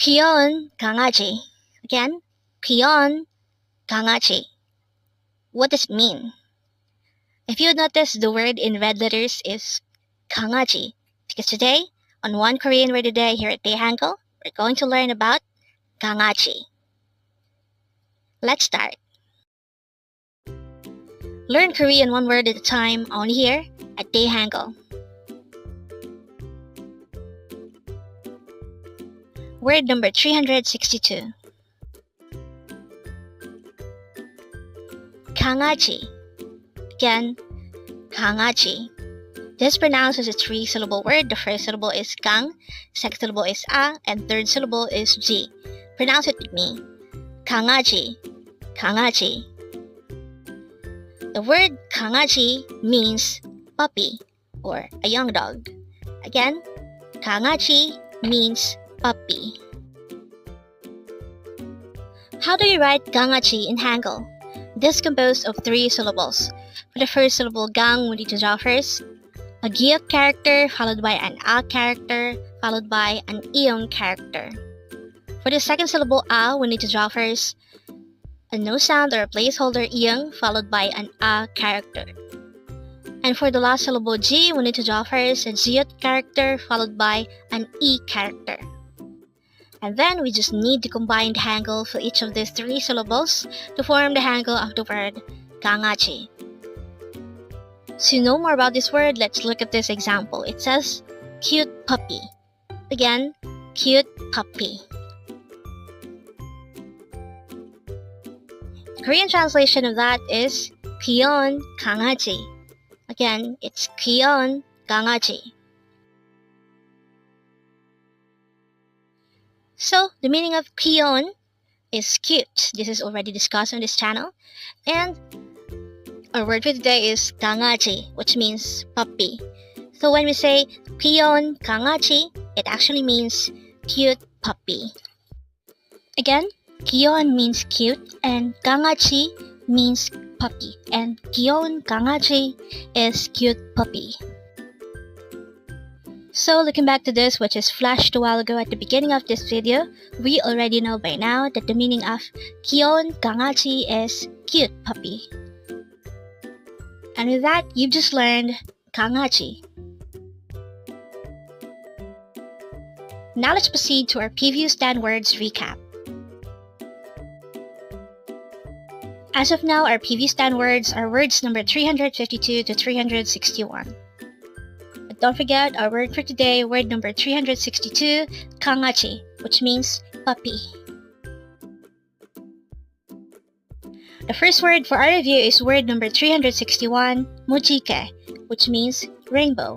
귀여운 강아지. Again, 귀여운 강아지. What does it mean? If you notice, the word in red letters is 강아지, because today, on One Korean Word a Day here at Dae-Hangul, we're going to learn about 강아지. Let's start. Learn Korean one word at a time, only here at Dae-Hangul. Word number 362. 강아지. Again, 강아지. This is pronounced as a three-syllable word. The first syllable is 강, second syllable is a, and third syllable is ji. Pronounce it with me. 강아지, 강아지. The word 강아지 means puppy or a young dog. Again, 강아지 means puppy. How do you write 강아지 in Hangul? This is composed of three syllables. For the first syllable gang, we need to draw first a giok character followed by an a character followed by an iong character. For the second syllable a, we need to draw first a no sound or a placeholder iong followed by an a character. And for the last syllable g, we need to draw first a jiot character followed by an e character. And then we just need to combine the Hangul for each of these three syllables to form the Hangul of the word 강아지. To know more about this word, let's look at this example. It says cute puppy. Again, cute puppy. The Korean translation of that is 귀여운 강아지. Again, it's 귀여운 강아지. So, the meaning of 귀여운 is cute. This is already discussed on this channel. And our word for today is 강아지, which means puppy. So when we say 귀여운 강아지, it actually means cute puppy. Again, 귀여운 means cute and 강아지 means puppy. And 귀여운 강아지 is cute puppy. So looking back to this, which is flashed a while ago at the beginning of this video, we already know by now that the meaning of 귀여운 강아지 is cute puppy. And with that, you've just learned 강아지. Now let's proceed to our previous 10 words recap. As of now, our previous 10 words are words number 352 to 361. But don't forget our word for today, word number 362, 강아지, which means puppy. The first word for our review is word number 361, 무지개, which means rainbow.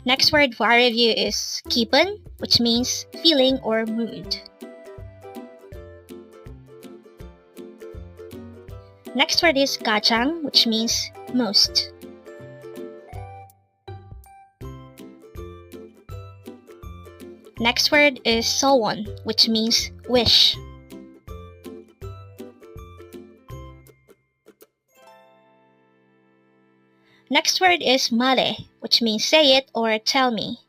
Next word for our review is 기분, which means feeling or mood. Next word is 가장, which means most. Next word is 소원, which means wish. Next word is 말해, which means say it or tell me.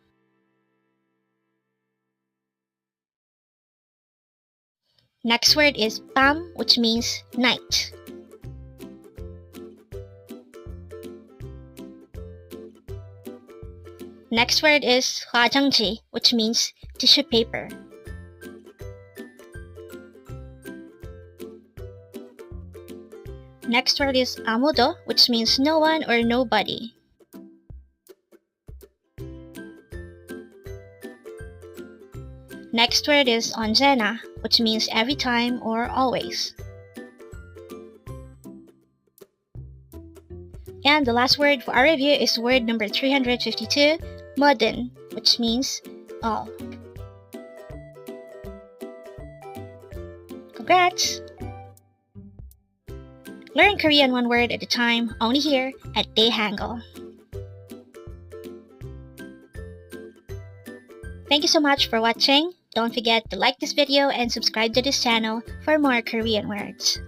Next word is 밤, which means night. Next word is 화장지, which means tissue paper. Next word is 아무도, which means no one or nobody. Next word is 언제나, which means every time or always. And the last word for our review is word number 352, 모든, which means all. Congrats! Learn Korean one word at a time, only here at Dae-Hangul. Thank you so much for watching. Don't forget to like this video and subscribe to this channel for more Korean words.